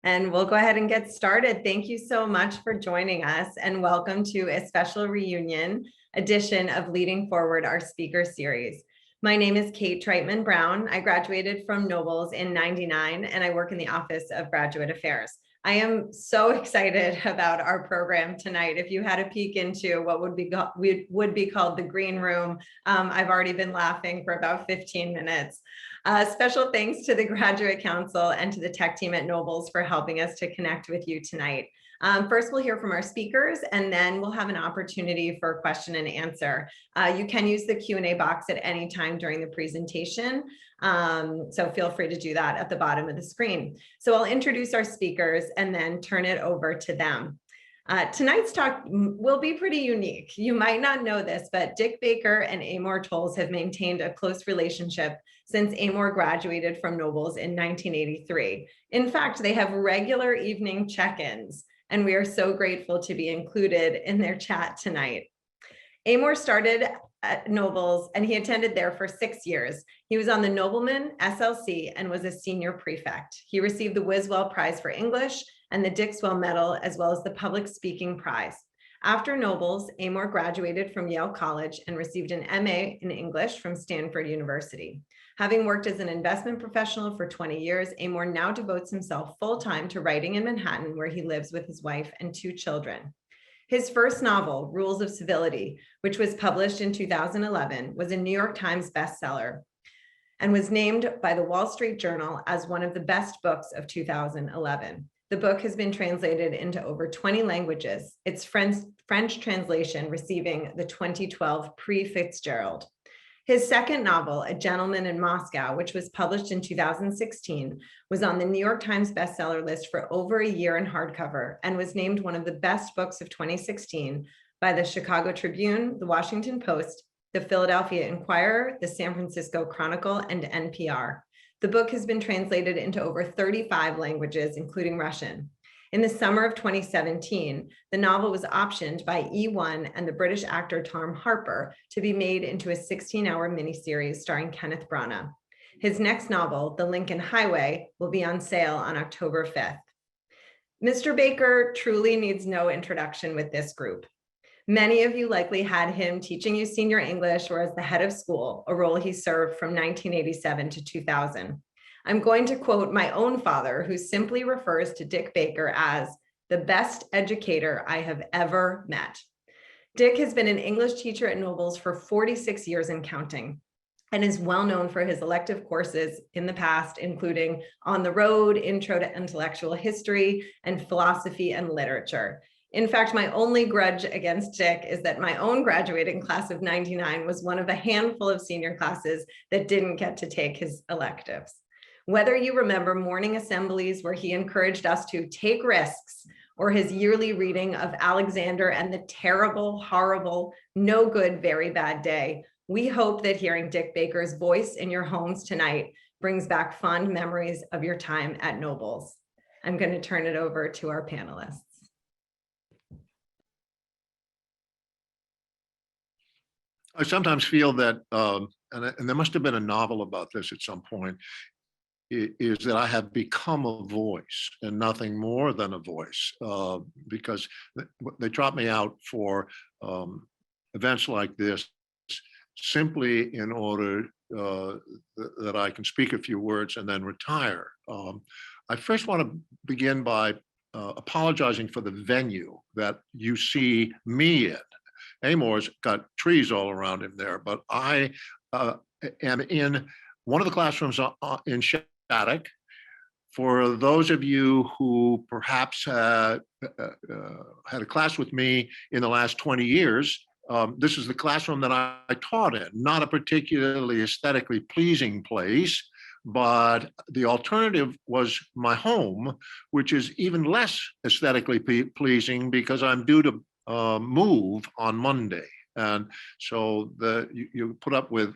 And we'll go ahead and get started. Thank you so much for joining us, and welcome to a special reunion edition of Leading Forward, our speaker series. My name is Kate Treitman Brown. I graduated from Nobles in '99, and I work in the Office of Graduate Affairs. I am so excited about our program tonight. If you had a peek into what would be called the green room, I've already been laughing for about 15 minutes. Special thanks to the Graduate Council and to the tech team at Nobles for helping us to connect with you tonight. First, we'll hear from our speakers, and then we'll have an opportunity for question and answer. You can use the Q&A box at any time during the presentation, so feel free to do that at the bottom of the screen. So I'll introduce our speakers and then turn it over to them. Tonight's talk will be pretty unique. You might not know this, but Dick Baker and Amor Towles have maintained a close relationship since Amor graduated from Nobles in 1983. In fact, they have regular evening check-ins, and we are so grateful to be included in their chat tonight. Amor started at Nobles, and he attended there for 6 years. He was on the Nobleman SLC and was a senior prefect. He received the Wiswell Prize for English and the Dixwell Medal, as well as the Public Speaking Prize. After Nobles, Amor graduated from Yale College and received an MA in English from Stanford University. Having worked as an investment professional for 20 years, Amor now devotes himself full-time to writing in Manhattan, where he lives with his wife and 2 children. His first novel, Rules of Civility, which was published in 2011, was a New York Times bestseller and was named by the Wall Street Journal as one of the best books of 2011. The book has been translated into over 20 languages, its French translation receiving the 2012 Prix Fitzgerald. His second novel, A Gentleman in Moscow, which was published in 2016, was on the New York Times bestseller list for over a year in hardcover and was named one of the best books of 2016 by the Chicago Tribune, the Washington Post, the Philadelphia Inquirer, the San Francisco Chronicle, and NPR. The book has been translated into over 35 languages, including Russian. In the summer of 2017, the novel was optioned by E1 and the British actor Tom Harper to be made into a 16-hour miniseries starring Kenneth Branagh. His next novel, The Lincoln Highway, will be on sale on October 5th. Mr. Baker truly needs no introduction with this group. Many of you likely had him teaching you senior English or as the head of school, a role he served from 1987 to 2000. I'm going to quote my own father, who simply refers to Dick Baker as the best educator I have ever met. Dick has been an English teacher at Nobles for 46 years and counting, and is well known for his elective courses in the past, including On the Road, Intro to Intellectual History, and Philosophy and Literature. In fact, my only grudge against Dick is that my own graduating class of '99 was one of a handful of senior classes that didn't get to take his electives. Whether you remember morning assemblies where he encouraged us to take risks, or his yearly reading of Alexander and the terrible, horrible, no good, very bad day, we hope that hearing Dick Baker's voice in your homes tonight brings back fond memories of your time at Nobles. I'm going to turn it over to our panelists. I sometimes feel that, and there must have been a novel about this at some point, is that I have become a voice and nothing more than a voice, because they trot me out for events like this simply in order that I can speak a few words and then retire. I first want to begin by apologizing for the venue that you see me in. Amor's got trees all around him there, but I am in one of the classrooms in Shattuck. For those of you who perhaps had a class with me in the last 20 years, this is the classroom that I taught in. Not a particularly aesthetically pleasing place, but the alternative was my home, which is even less aesthetically pleasing because I'm due to move on Monday. And so you put up with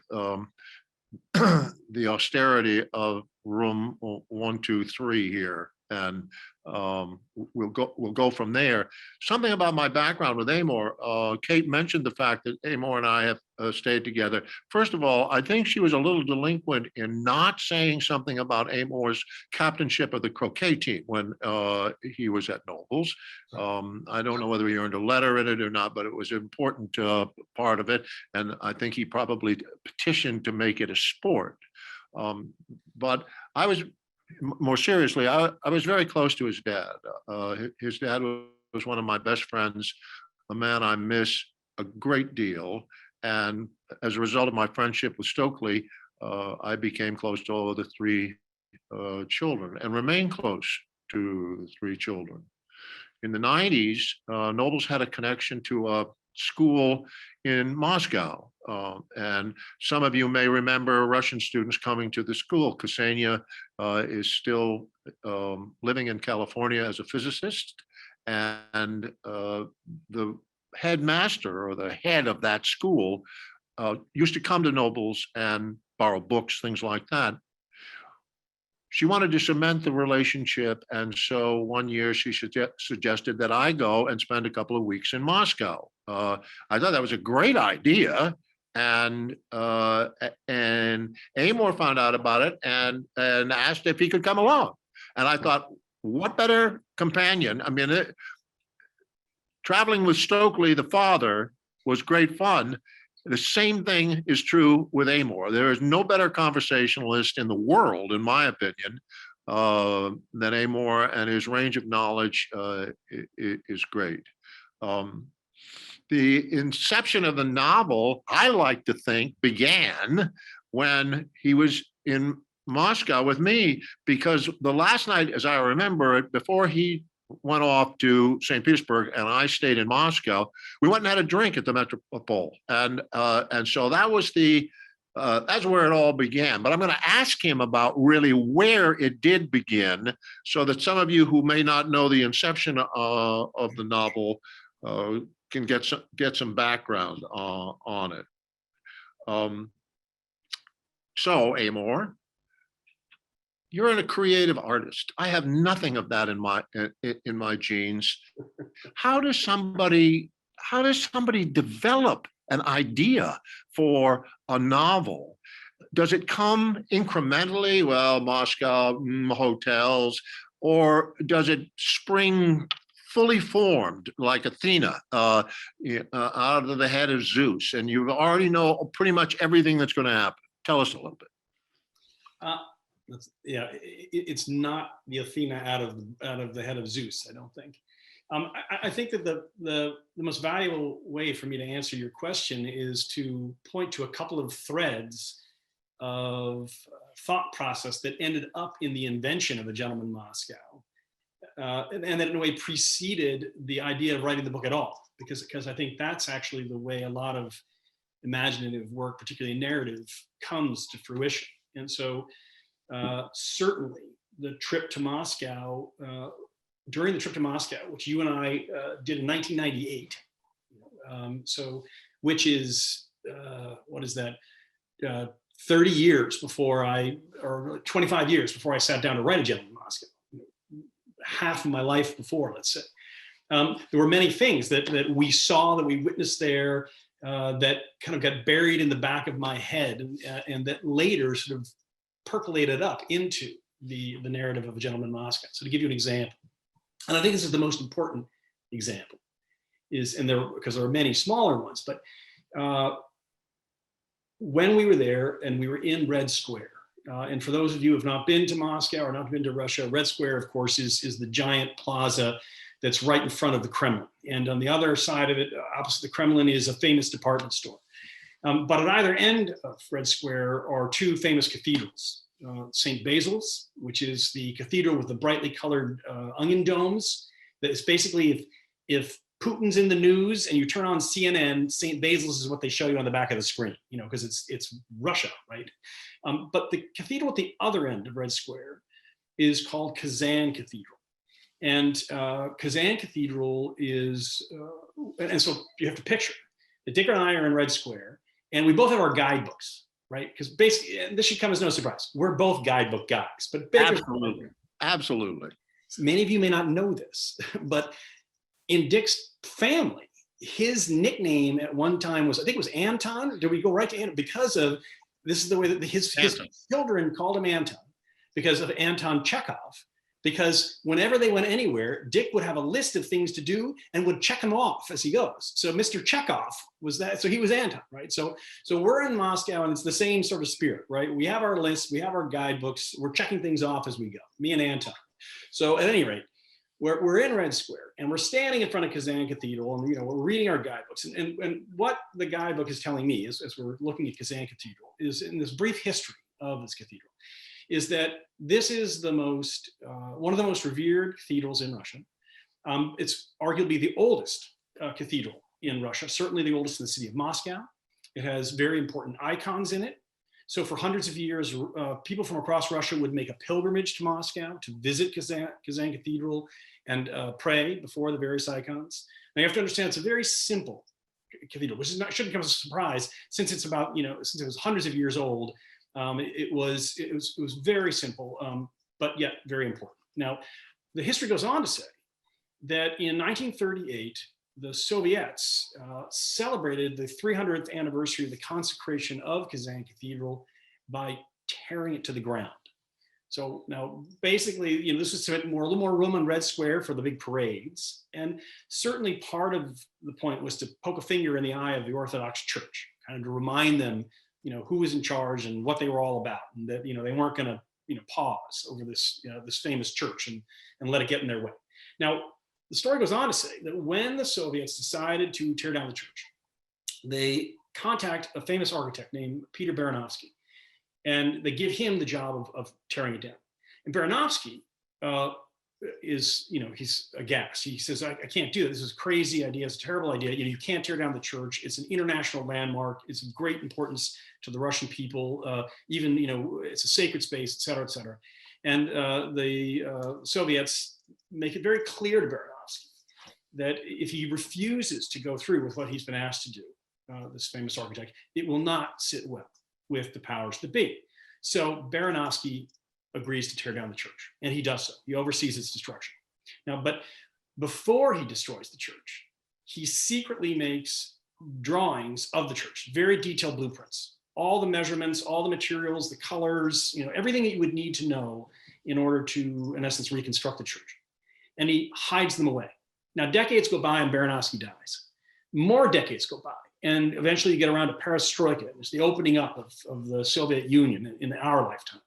the austerity of room 123 here. and we'll go from there. Something about my background with Amor. Kate mentioned the fact that Amor and I have stayed together. First of all, I think she was a little delinquent in not saying something about Amor's captainship of the croquet team when he was at Nobles. I don't know whether he earned a letter in it or not, but it was an important part of it. And I think he probably petitioned to make it a sport. But I was, more seriously, I was very close to his dad. His dad was one of my best friends, a man I miss a great deal. And as a result of my friendship with Stokely, I became close to all of the three children and remain close to the three children. In the 90s, Nobles had a connection to a school in Moscow. And some of you may remember Russian students coming to the school. Ksenia is still living in California as a physicist. And the headmaster or the head of that school used to come to Nobles and borrow books, things like that. She wanted to cement the relationship. And so one year she suggested that I go and spend a couple of weeks in Moscow. I thought that was a great idea. And Amor found out about it and asked if he could come along. And I thought, what better companion? I mean, traveling with Stokely, the father, was great fun. The same thing is true with Amor. There is no better conversationalist in the world, in my opinion, than Amor, and his range of knowledge is great. The inception of the novel, I like to think, began when he was in Moscow with me, because the last night, as I remember it, before he went off to St. Petersburg and I stayed in Moscow, we went and had a drink at the Metropole. And so that was that's where it all began. But I'm going to ask him about really where it did begin, so that some of you who may not know the inception of the novel can get some background on it. So, Amor, you're a creative artist. I have nothing of that in my genes. How does somebody develop an idea for a novel? Does it come incrementally? Well, Moscow, hotels, or does it spring fully formed like Athena out of the head of Zeus, and you already know pretty much everything that's going to happen? Tell us a little bit. Yeah, it's not the Athena out of the head of Zeus, I don't think. I think that the most valuable way for me to answer your question is to point to a couple of threads of thought process that ended up in the invention of A Gentleman in Moscow, and that in a way preceded the idea of writing the book at all, because I think that's actually the way a lot of imaginative work, particularly narrative, comes to fruition. And so certainly the trip to Moscow, during the trip to Moscow, which you and I did in 1998, which is, what is that, 30 years before or 25 years before I sat down to write A Gentleman in Moscow, half of my life before, let's say. There were many things that we saw, that we witnessed there, that kind of got buried in the back of my head, and that later sort of percolated up into the narrative of A Gentleman in Moscow. So to give you an example, and I think this is the most important example, because there are many smaller ones, but when we were there and we were in Red Square, and for those of you who have not been to Moscow or not been to Russia, Red Square, of course, is the giant plaza that's right in front of the Kremlin. And on the other side of it, opposite the Kremlin, is a famous department store. But at either end of Red Square are two famous cathedrals. St. Basil's, which is the cathedral with the brightly colored onion domes. That is basically, if Putin's in the news and you turn on CNN, St. Basil's is what they show you on the back of the screen, because it's Russia, right? But the cathedral at the other end of Red Square is called Kazan Cathedral. And Kazan Cathedral is, and so you have to picture, that Dick and I are in Red Square, and we both have our guidebooks, right? Because basically, and this should come as no surprise, we're both guidebook guys. But absolutely. Many of you may not know this, but in Dick's family, his nickname at one time was, I think it was Anton. Did we go right to Anton? Because of, this is the way that his children called him Anton, because of Anton Chekhov. Because whenever they went anywhere, Dick would have a list of things to do and would check them off as he goes. So Mr. Chekhov was that, so he was Anton, right? So we're in Moscow and it's the same sort of spirit, right? We have our lists, we have our guidebooks, we're checking things off as we go, me and Anton. So at any rate, we're in Red Square and we're standing in front of Kazan Cathedral and we're reading our guidebooks. And what the guidebook is telling me as we're looking at Kazan Cathedral is, in this brief history of this cathedral, is that this is the most, one of the most revered cathedrals in Russia. It's arguably the oldest cathedral in Russia, certainly the oldest in the city of Moscow. It has very important icons in it. So for hundreds of years, people from across Russia would make a pilgrimage to Moscow to visit Kazan Cathedral and pray before the various icons. Now you have to understand, it's a very simple cathedral, which shouldn't come as a surprise since it's about, since it was hundreds of years old. It was very simple, but yet very important. Now, the history goes on to say that in 1938, the Soviets celebrated the 300th anniversary of the consecration of Kazan Cathedral by tearing it to the ground. So now, basically, this was to make a little more room on Red Square for the big parades, and certainly part of the point was to poke a finger in the eye of the Orthodox Church, kind of to remind them who was in charge and what they were all about, and that, they weren't going to, pause over this, this famous church and let it get in their way. Now, the story goes on to say that when the Soviets decided to tear down the church, they contact a famous architect named Peter Baranovsky, and they give him the job of tearing it down. And Baranovsky is, he's aghast. He says, I can't do it. This is a crazy idea. It's a terrible idea. You can't tear down the church. It's an international landmark. It's of great importance to the Russian people. Even, it's a sacred space, et cetera, et cetera. And the Soviets make it very clear to Baranovsky that if he refuses to go through with what he's been asked to do, this famous architect, it will not sit well with the powers that be. So Baranovsky agrees to tear down the church, and he does so. He oversees its destruction. Now, but before he destroys the church, he secretly makes drawings of the church, very detailed blueprints, all the measurements, all the materials, the colors, everything that you would need to know in order to, in essence, reconstruct the church. And he hides them away. Now, decades go by and Baranovsky dies. More decades go by. And eventually you get around to perestroika. It's the opening up of the Soviet Union in our lifetime.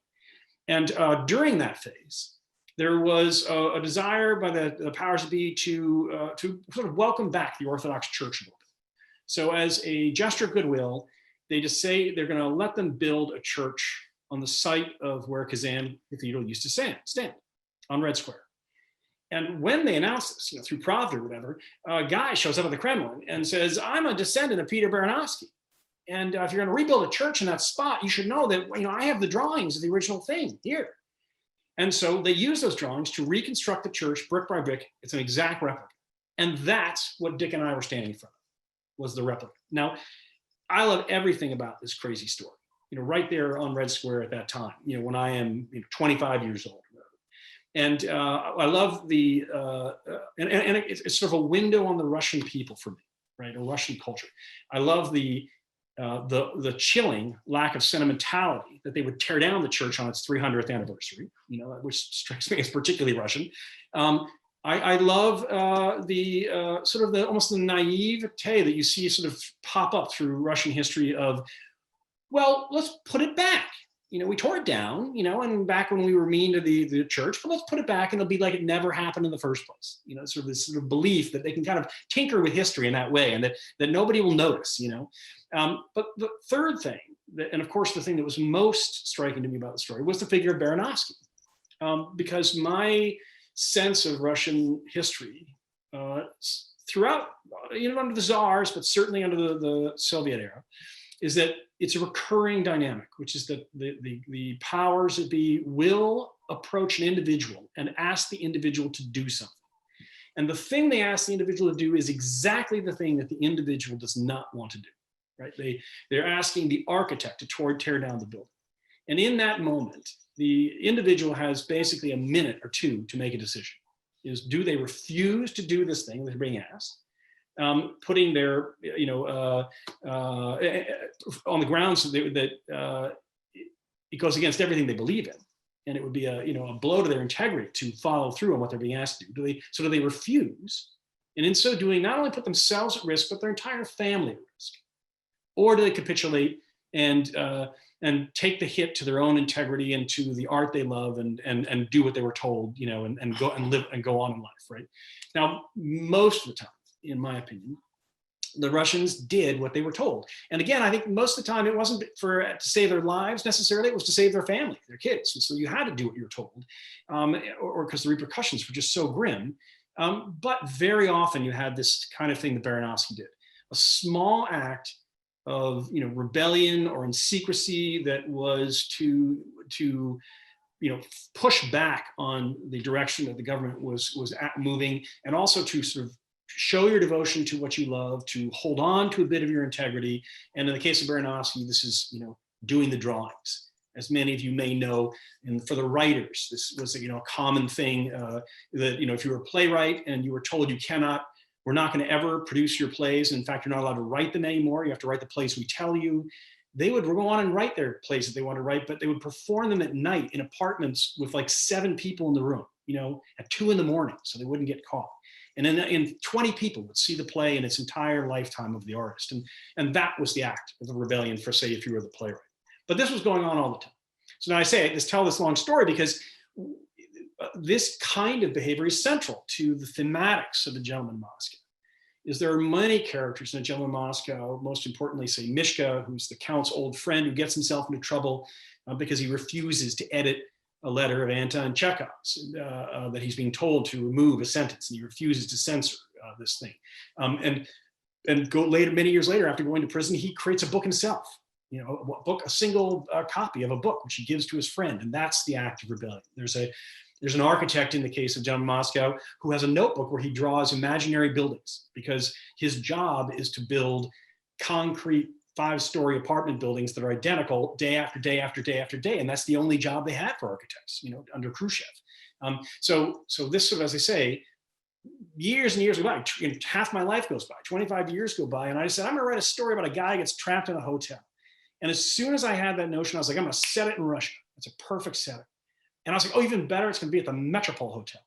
And during that phase, there was a desire by the powers that be to sort of welcome back the Orthodox Church a little bit. So as a gesture of goodwill, they just say they're going to let them build a church on the site of where Kazan Cathedral used to stand on Red Square. And when they announce this, through Pravda or whatever, a guy shows up at the Kremlin and says, I'm a descendant of Peter Baranovsky. And if you're going to rebuild a church in that spot, you should know that, I have the drawings of the original thing here. And so they use those drawings to reconstruct the church brick by brick. It's an exact replica. And that's what Dick and I were standing in front of, was the replica. Now, I love everything about this crazy story, right there on Red Square at that time, when I am 25 years old. And I love the, and it's sort of a window on the Russian people for me, right? A Russian culture. I love the chilling lack of sentimentality that they would tear down the church on its 300th anniversary, which strikes me as particularly Russian. I love the sort of almost the naivete that you see sort of pop up through Russian history of, well, let's put it back. We tore it down, and back when we were mean to the church, but let's put it back and it'll be like it never happened in the first place. Sort of this sort of belief that they can kind of tinker with history in that way and that nobody will notice, But the third thing, and of course the thing that was most striking to me about the story was the figure of Baranovsky. Because my sense of Russian history throughout, under the czars, but certainly under the Soviet era, is that it's a recurring dynamic, which is that the powers that be will approach an individual and ask the individual to do something. And the thing they ask the individual to do is exactly the thing that the individual does not want to do, right? They're asking the architect to tear down the building. And in that moment, the individual has basically a minute or two to make a decision. Do they refuse to do this thing they're being asked, putting their, on the grounds that it goes against everything they believe in, and it would be a blow to their integrity to follow through on what they're being asked to do. Do they refuse, and in so doing, not only put themselves at risk, but their entire family at risk? Or do they capitulate and take the hit to their own integrity and to the art they love, and do what they were told, and go and live and go on in life, right? Now, most of the time, in my opinion, the Russians did what they were told. And again, I think most of the time it wasn't to save their lives necessarily, it was to save their family, their kids. And so you had to do what you were told, or because the repercussions were just so grim. But very often you had this kind of thing that Baranowski did. A small act of rebellion or in secrecy that was to push back on the direction that the government was moving, and also to sort of show your devotion to what you love, to hold on to a bit of your integrity. And in the case of Baranowski, this is doing the drawings. As many of you may know, and for the writers, this was a common thing that if you were a playwright and you were told we're not going to ever produce your plays. In fact, you're not allowed to write them anymore. You have to write the plays we tell you. They would go on and write their plays that they want to write, but they would perform them at night in apartments with like 7 people in the room, at 2 a.m, so they wouldn't get caught. And then 20 people would see the play in its entire lifetime of the artist. And that was the act of the rebellion for, say, if you were the playwright. But this was going on all the time. So now I tell this long story because this kind of behavior is central to the thematics of A Gentleman in Moscow. There are many characters in A Gentleman in Moscow, most importantly, say, Mishka, who's the Count's old friend who gets himself into trouble because he refuses to edit a letter of Anton Chekhov's that he's being told to remove a sentence, and he refuses to censor this thing. Many years later, after going to prison, he creates a book himself, a single copy of a book, which he gives to his friend, and that's the act of rebellion. There's an architect in the case of John Moscow who has a notebook where he draws imaginary buildings because his job is to build concrete 5-story apartment buildings that are identical day after day after day after day. And that's the only job they had for architects, under Khrushchev. So this sort of, as I say, years and years go by, half my life goes by, 25 years go by. And I said, I'm going to write a story about a guy who gets trapped in a hotel. And as soon as I had that notion, I was like, I'm going to set it in Russia. It's a perfect setting. And I was like, oh, even better, it's going to be at the Metropole Hotel.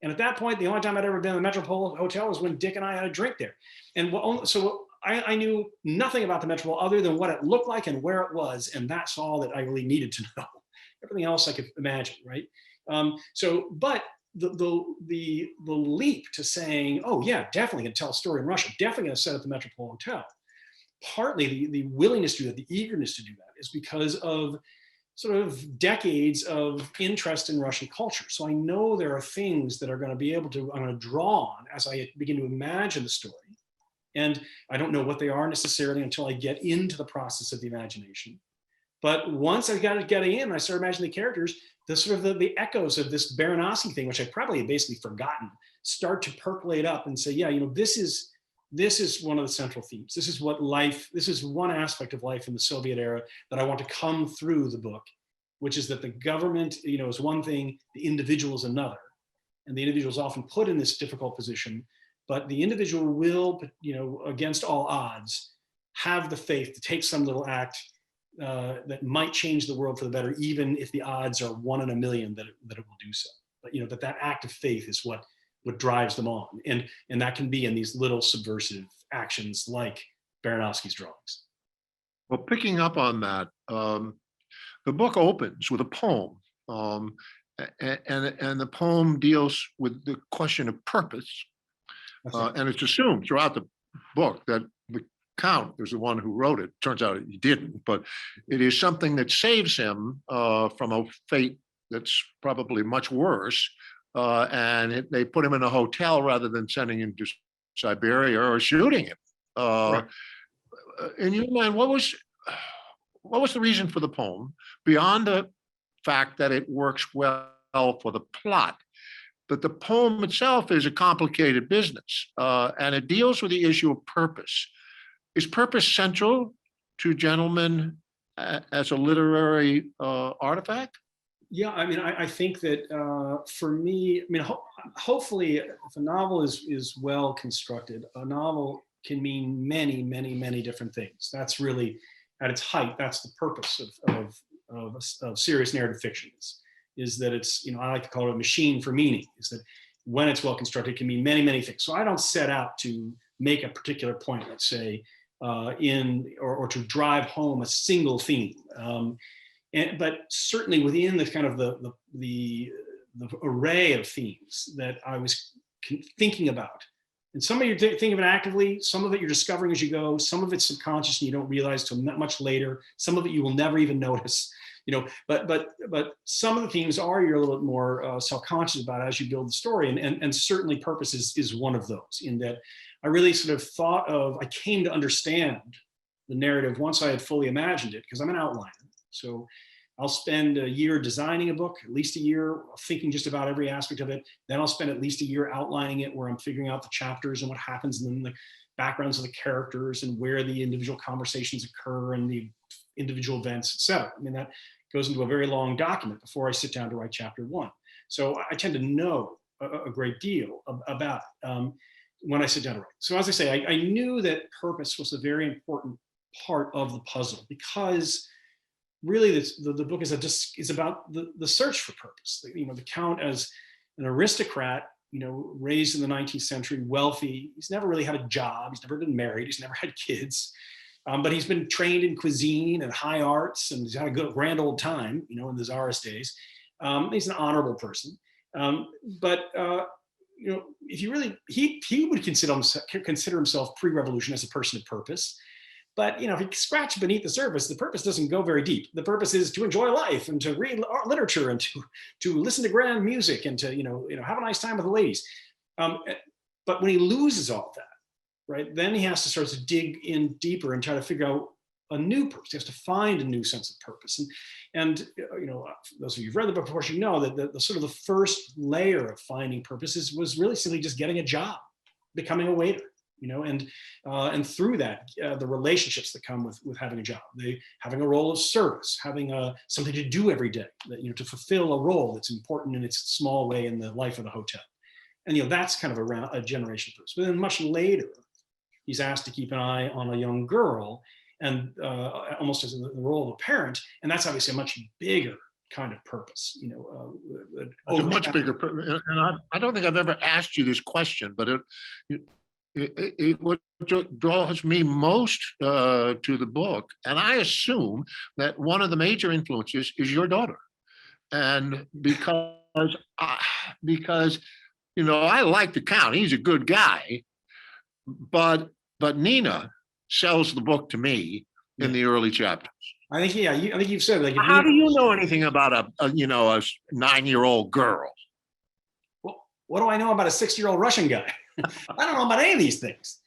And at that point, the only time I'd ever been in the Metropole Hotel was when Dick and I had a drink there. And I knew nothing about the Metropole other than what it looked like and where it was. And that's all that I really needed to know. Everything else I could imagine, right? But the leap to saying, oh yeah, definitely going to tell a story in Russia, definitely going to set up the Metropole Hotel. Partly the willingness to do that, the eagerness to do that is because of sort of decades of interest in Russian culture. So I know there are things that I'm going to draw on as I begin to imagine the story. And I don't know what they are necessarily until I get into the process of the imagination. But once I got getting in, I started imagining the characters, the echoes of this Baranowski thing, which I probably had basically forgotten, start to percolate up and say, yeah, this is one of the central themes. This is one aspect of life in the Soviet era that I want to come through the book, which is that the government, is one thing, the individual is another. And the individual is often put in this difficult position, but the individual will, against all odds, have the faith to take some little act that might change the world for the better, even if the odds are 1 in a million that it will do so. But that act of faith is what drives them on. And that can be in these little subversive actions like Baranowski's drawings. Well, picking up on that, the book opens with a poem, and the poem deals with the question of purpose. And it's assumed throughout the book that the Count is the one who wrote it. Turns out he didn't, but it is something that saves him from a fate that's probably much worse. They put him in a hotel rather than sending him to Siberia or shooting him. Right. In your mind, what was the reason for the poem beyond the fact that it works well for the plot? But the poem itself is a complicated business, and it deals with the issue of purpose. Is purpose central to Gentleman as a literary artifact? Yeah, I mean, I think that for me, I mean, hopefully, if a novel is well constructed, a novel can mean many, many, many different things. That's really, at its height, that's the purpose of serious narrative fiction. Is that it's, I like to call it a machine for meaning. Is that when it's well constructed, it can mean many, many things. So I don't set out to make a particular point, let's say, or to drive home a single theme. But certainly within the kind of the array of themes that I was thinking about, and some of you think of it actively, some of it you're discovering as you go, some of it's subconscious and you don't realize till much later, some of it you will never even notice, but some of the themes you're a little bit more self-conscious about as you build the story, and certainly purpose is one of those, in that I really sort of I came to understand the narrative once I had fully imagined it, because I'm an outliner. So I'll spend a year designing a book, at least a year thinking just about every aspect of it. Then I'll spend at least a year outlining it, where I'm figuring out the chapters and what happens, and then the backgrounds of the characters and where the individual conversations occur and the individual events, et cetera. I mean, that goes into a very long document before I sit down to write chapter one. So I tend to know a great deal about it when I sit down to write. So as I say, I knew that purpose was a very important part of the puzzle, because really the book is about the search for purpose. The Count, as an aristocrat, raised in the 19th century, wealthy, he's never really had a job, he's never been married, he's never had kids, but he's been trained in cuisine and high arts, and he's had a grand old time, in the Tsarist days. He's an honorable person, but if you really, he would consider himself pre-revolution as a person of purpose. But if you scratch beneath the surface, the purpose doesn't go very deep. The purpose is to enjoy life and to read art literature and to listen to grand music and to have a nice time with the ladies. But when he loses all that, right, then he has to start to dig in deeper and try to figure out a new purpose. He has to find a new sense of purpose. And those of you who've read the book, of course, that the sort of the first layer of finding purpose was really simply just getting a job, becoming a waiter. And through that, the relationships that come with having a job, having a role of service, having something to do every day, to fulfill a role that's important in its small way in the life of the hotel. And that's kind of around a generation first. But then much later, he's asked to keep an eye on a young girl, and almost as the role of a parent, and that's obviously a much bigger kind of purpose. A much bigger purpose. And I don't think I've ever asked you this question, but what draws me most to the book, and I assume that one of the major influences is your daughter, and because I like the Count, he's a good guy, but Nina sells the book to me in the early chapters. I think I think you've said, like, how do you know anything about a 9-year-old girl? Well, what do I know about a 6-year-old Russian guy? I don't know about any of these things,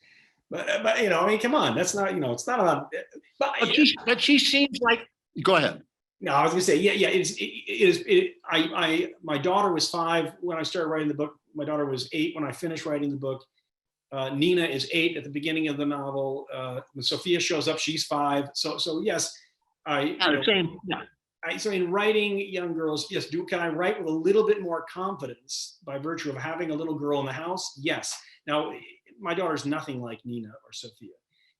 but I mean, come on, that's not, it's not about. But she seems like. Go ahead. No, I was going to say, my daughter was 5 when I started writing the book. My daughter was 8 when I finished writing the book. Nina is 8 at the beginning of the novel. When Sophia shows up, she's 5. So yes, so in writing young girls, yes, can I write with a little bit more confidence by virtue of having a little girl in the house? Yes. Now, my daughter's nothing like Nina or Sophia,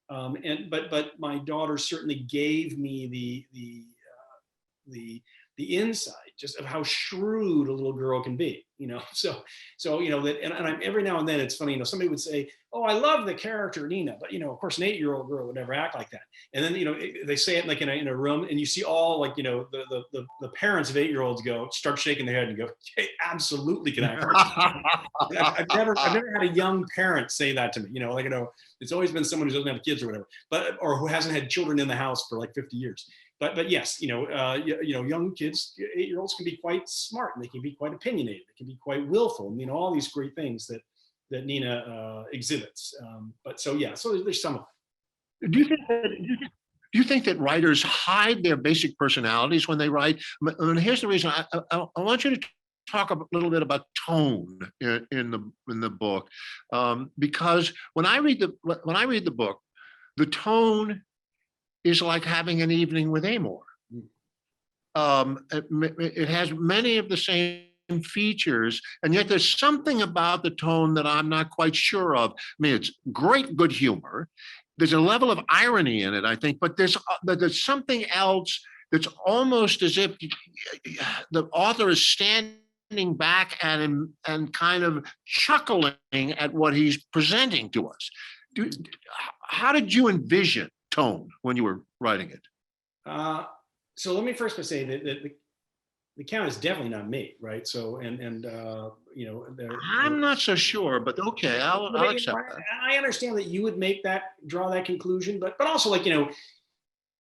but my daughter certainly gave me the insight just of how shrewd a little girl can be, So that, and I'm, every now and then it's funny, somebody would say, "Oh, I love the character Nina," but of course, an 8-year-old girl would never act like that. And then they say it like in a room, and you see all the parents of 8-year-olds start shaking their head and go, "Hey, absolutely can act." I've never had a young parent say that to me. It's always been someone who doesn't have kids or whatever, or who hasn't had children in the house for like 50 years. But yes, young kids, 8-year-olds can be quite smart, and they can be quite opinionated. They can be quite willful. All these great things that Nina exhibits. So there's some of it. Do you think that writers hide their basic personalities when they write? And here's the reason. I want you to talk a little bit about tone in the book, because when I read the book, the tone is like having an evening with Amor. it has many of the same features, and yet there's something about the tone that I'm not quite sure of. I mean, it's great good humor. There's a level of irony in it, I think, but there's something else that's almost as if the author is standing back at him and kind of chuckling at what he's presenting to us. How did you envision tone when you were writing it? So let me first say that the count is definitely not me, right? So I'm not so sure, but okay, I'll accept that. I understand that you would draw that conclusion, but also the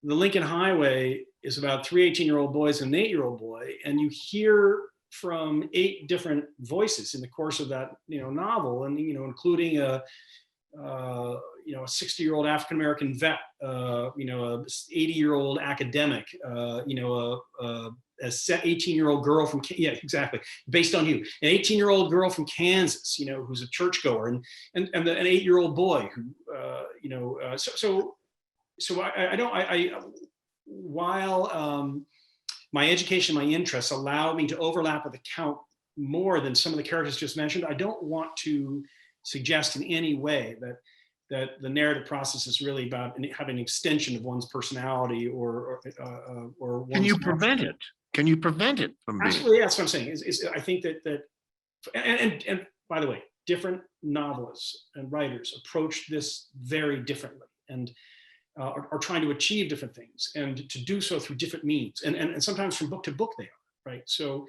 Lincoln Highway is about 3 18-year-old boys and an 8-year-old boy, and you hear from 8 different voices in the course of that novel, and including a 60-year-old African-American vet, a 80-year-old academic, a 18-year-old girl from, exactly, based on you, an 18-year-old girl from Kansas, who's a churchgoer, and an 8-year-old boy who, while my education, my interests allow me to overlap with the count more than some of the characters just mentioned, I don't want to suggest in any way that the narrative process is really about having an extension of one's personality or one's. Can you prevent it? Can you prevent it from being? Absolutely, that's what I'm saying. I think that and by the way, different novelists and writers approach this very differently, and are trying to achieve different things, and to do so through different means, and sometimes from book to book they are, right? So,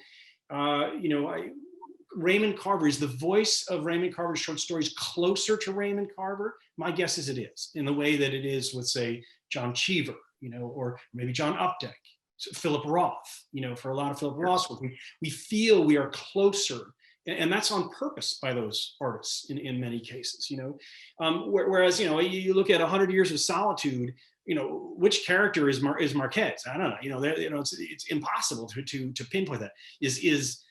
Raymond Carver, is the voice of Raymond Carver's short stories closer to Raymond Carver? My guess is it is, in the way that it is with, say, John Cheever, or maybe John Updike, Philip Roth. For a lot of Philip Roth's work, we feel we are closer, and that's on purpose by those artists in many cases. Whereas you look at 100 Years of Solitude, which character is Marquez? I don't know. It's impossible to pinpoint that. Is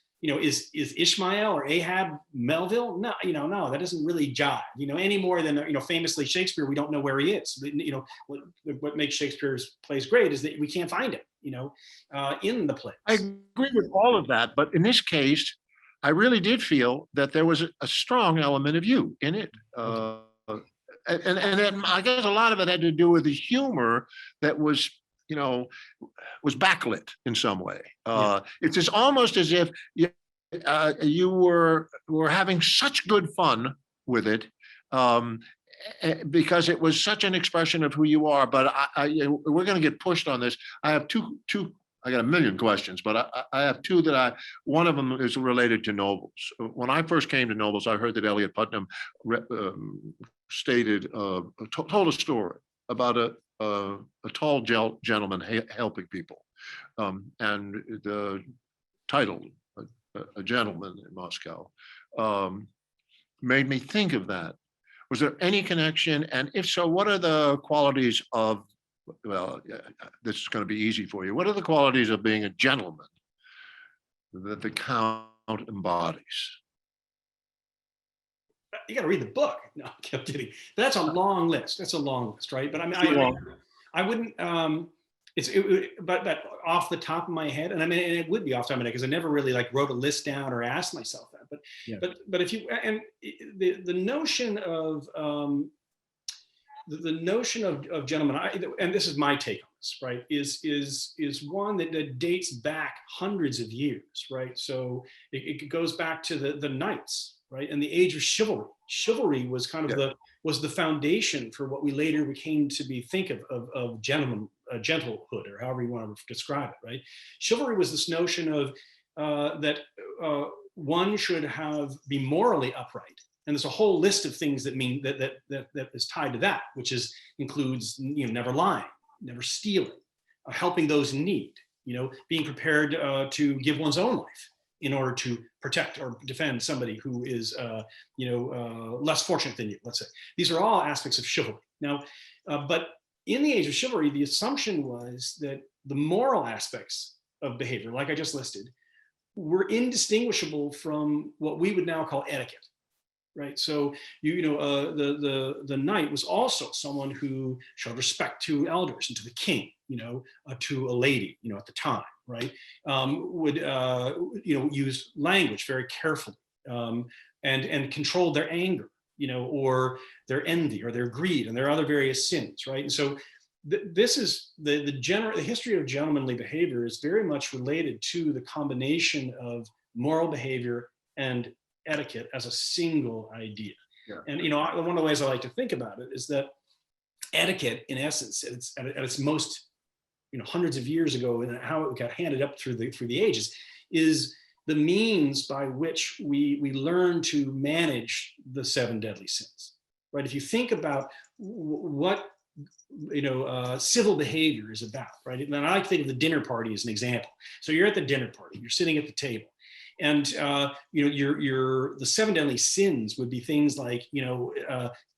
Ishmael or Ahab Melville? No, no, that doesn't really jive, any more than, famously Shakespeare, we don't know where he is. What makes Shakespeare's plays great is that we can't find him, in the plays. I agree with all of that, but in this case, I really did feel that there was a strong element of you in it. And I guess a lot of it had to do with the humor that was backlit in some way. It's almost as if you were having such good fun with it, because it was such an expression of who you are. But we're going to get pushed on this. I have two. I got a million questions, but I have two one of them is related to novels. When I first came to novels, I heard that Eliot Putnam told a story about a tall gentleman helping people, and the title, A Gentleman in Moscow, made me think of that. Was there any connection? And if so, what are the qualities of, this is going to be easy for you. What are the qualities of being a gentleman that the Count embodies? You got to read the book. No, I'm kidding. That's a long list. That's a long list, right? But I wouldn't. But off the top of my head, and it would be off the top of my head because I never really wrote a list down or asked myself that. But if you, and the notion of the notion of gentleman, and this is my take on this, right, is one that dates back hundreds of years, right? So it goes back to the knights, right, and the age of chivalry. Chivalry was kind of the foundation for what we later came to think of gentleman, gentlehood, or however you want to describe it, right? Chivalry was this notion of that one should be morally upright. And there's a whole list of things that mean that is tied to that, which includes never lying, never stealing, helping those in need, being prepared to give one's own life in order to protect or defend somebody who is less fortunate than you, let's say. These are all aspects of chivalry. Now, but in the age of chivalry, the assumption was that the moral aspects of behavior, like I just listed, were indistinguishable from what we would now call etiquette. Right, so the knight was also someone who showed respect to elders and to the king, to a lady, at the time, right? Would use language very carefully, and control their anger, or their envy or their greed and their other various sins, right? And so this is the history of gentlemanly behavior is very much related to the combination of moral behavior and etiquette as a single idea. Yeah. And one of the ways I like to think about it is that etiquette, in essence, at its most, hundreds of years ago, and how it got handed up through the ages, is the means by which we learn to manage the 7 deadly sins, right? If you think about what civil behavior is about, right? And I think of the dinner party as an example. So you're at the dinner party, you're sitting at the table, and the 7 deadly sins would be things like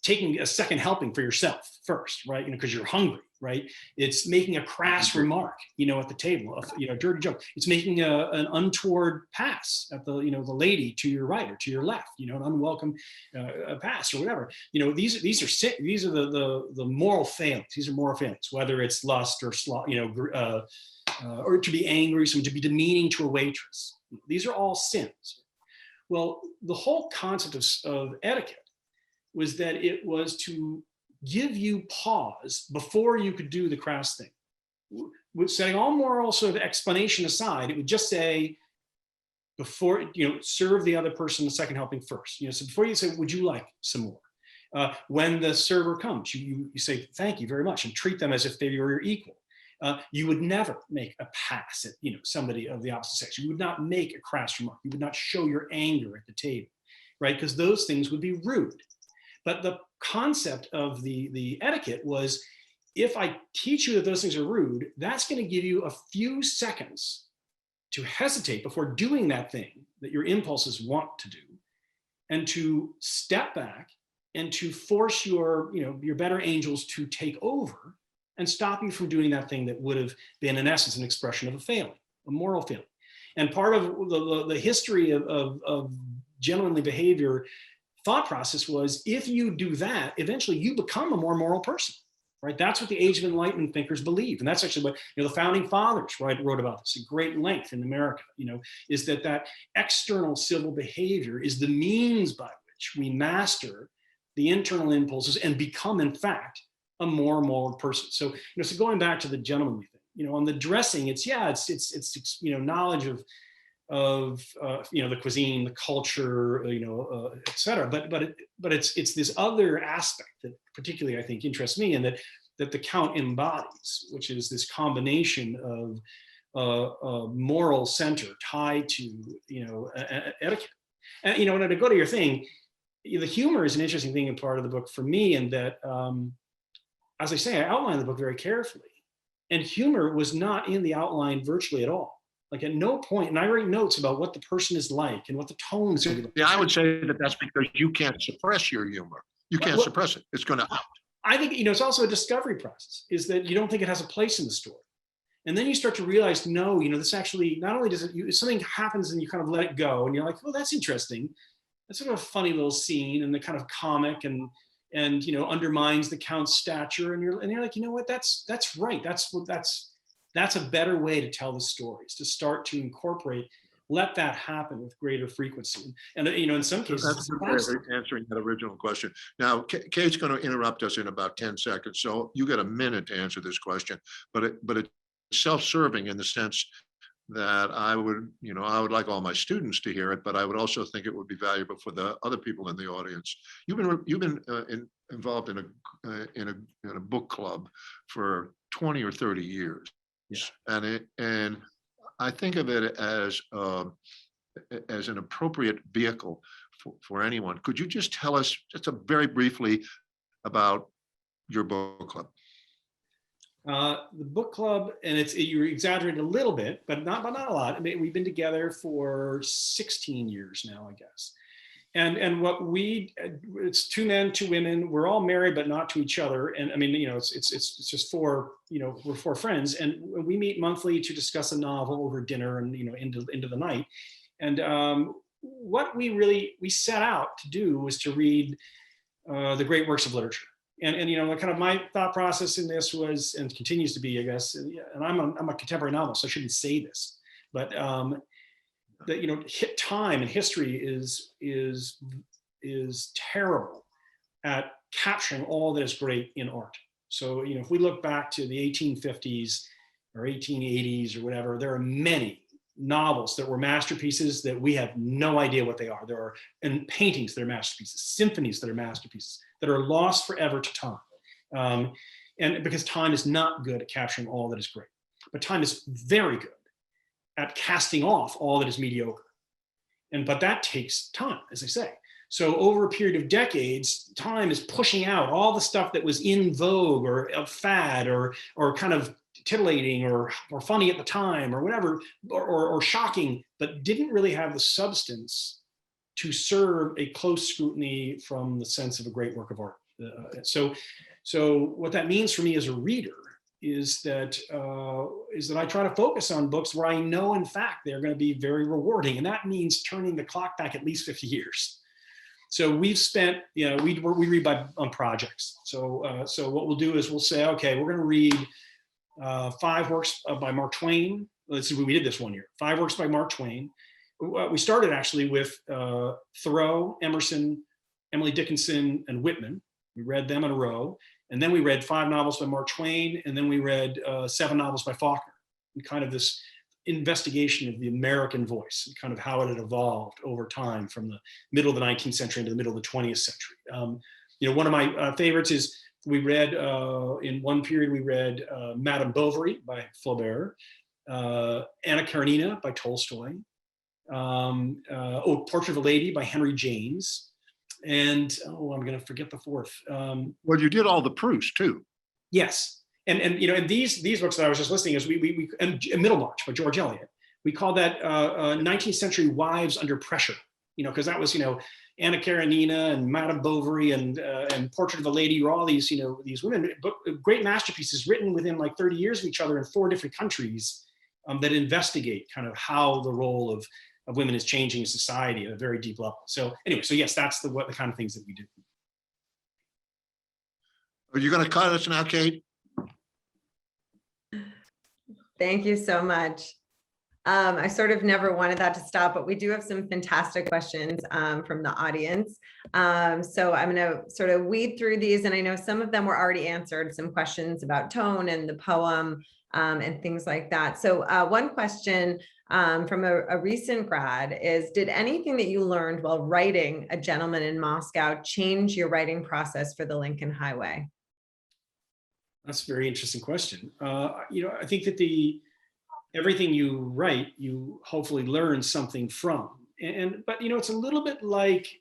taking a second helping for yourself first, right? Because you're hungry, right? It's making a crass remark, at the table, a dirty joke. It's making an untoward pass at the lady to your right or to your left, an unwelcome pass or whatever. These are the moral failings. These are moral failings, whether it's lust or or to be angry, to be demeaning to a waitress. These are all sins. Well, the whole concept of etiquette was that it was to give you pause before you could do the crass thing. Setting all moral sort of explanation aside, it would just say, before, serve the other person the second helping first. So before you say, would you like some more? When the server comes, you say, thank you very much, and treat them as if they were your equal. You would never make a pass at somebody of the opposite sex. You would not make a crass remark. You would not show your anger at the table, right? Because those things would be rude. But the concept of the etiquette was, if I teach you that those things are rude, that's going to give you a few seconds to hesitate before doing that thing that your impulses want to do, and to step back and to force your better angels to take over and stop you from doing that thing that would have been, in essence, an expression of a failing, a moral failing. And part of the history of gentlemanly behavior thought process was, if you do that, eventually you become a more moral person, right? That's what the Age of Enlightenment thinkers believe. And that's actually what the founding fathers wrote about this at great length in America, is that external civil behavior is the means by which we master the internal impulses and become, in fact, a more moral person. So, so going back to the gentlemanly thing, on the dressing, it's knowledge of the cuisine, the culture, et cetera. But it's this other aspect that particularly I think interests me, and that the Count embodies, which is this combination of a moral center tied to etiquette. And and to go to your thing, the humor is an interesting thing and part of the book for me, in that, as I say, I outline the book very carefully, and humor was not in the outline virtually at all. Like, at no point, and I write notes about what the person is like and what the tones are like. Yeah, I would say that's because you can't suppress your humor. You can't suppress it. It's going to out. I think, it's also a discovery process, is that you don't think it has a place in the story. And then you start to realize, no, this actually, not only does it, something happens and you kind of let it go and you're like, well, that's interesting. That's sort of a funny little scene, and the kind of comic and undermines the Count's stature. And you're like, what, that's right. That's a better way to tell the stories, to start to incorporate, let that happen with greater frequency. And in some cases, that's answering that original question. Now, Kate's going to interrupt us in about 10 seconds, so you got a minute to answer this question. But it's self-serving in the sense that I would like all my students to hear it, but I would also think it would be valuable for the other people in the audience. You've been involved in a book club for 20 or 30 years. Yeah. And I think of it as an appropriate vehicle for anyone. Could you just tell us very briefly about your book club? The book club, and you're exaggerating a little bit, but not a lot. I mean, we've been together for 16 years now, I guess. And it's 2 men, 2 women. We're all married, but not to each other. And I mean, it's just 4, we're 4 friends, and we meet monthly to discuss a novel over dinner and, into the night. And what we set out to do was to read the great works of literature. And you know, kind of my thought process in this was, and continues to be, I guess, and I'm a contemporary novelist, so I shouldn't say this, but that, you know, time and history is terrible at capturing all that is great in art. So, you know, if we look back to the 1850s or 1880s or whatever, there are many novels that were masterpieces that we have no idea what they are. There are and paintings that are masterpieces, symphonies that are masterpieces that are lost forever to time. And because time is not good at capturing all that is great, but time is very good at casting off all that is mediocre. But that takes time, as I say. So over a period of decades, time is pushing out all the stuff that was in vogue or a fad or kind of titillating or funny at the time or whatever, or shocking, but didn't really have the substance to serve a close scrutiny from the sense of a great work of art. So what that means for me as a reader is that I try to focus on books where I know, in fact, they're going to be very rewarding, and that means turning the clock back at least 50 years. So we've spent, you know, we read on projects. So what we'll do is we'll say, okay, we're going to read 5 works by Mark Twain. Let's see, we did this one year. 5 works by Mark Twain. We started actually with Thoreau, Emerson, Emily Dickinson, and Whitman. We read them in a row. And then we read 5 novels by Mark Twain. And then we read 7 novels by Faulkner. And kind of this investigation of the American voice and kind of how it had evolved over time from the middle of the 19th century into the middle of the 20th century. You know, one of my favorites is we read, in one period, we read Madame Bovary by Flaubert, Anna Karenina by Tolstoy, Portrait of a Lady by Henry James, and I'm going to forget the fourth. Well, you did all the Proust too. Yes, and you know, and these books that I was just listing is and Middlemarch by George Eliot. We call that 19th century wives under pressure. You know, because that was, you know, Anna Karenina and Madame Bovary and Portrait of a Lady, were all these, you know, these women, great masterpieces written within like 30 years of each other in 4 different countries, that investigate kind of how the role of women is changing in society at a very deep level. So anyway, so yes, that's the kind of things that we do. Are you going to cut us now, Kate? Thank you so much. I sort of never wanted that to stop, but we do have some fantastic questions from the audience. So I'm going to sort of weed through these, and I know some of them were already answered, some questions about tone and the poem and things like that. So one question from a recent grad is, did anything that you learned while writing A Gentleman in Moscow change your writing process for the Lincoln Highway? That's a very interesting question. You know, I think that everything you write, you hopefully learn something from. But you know, it's a little bit like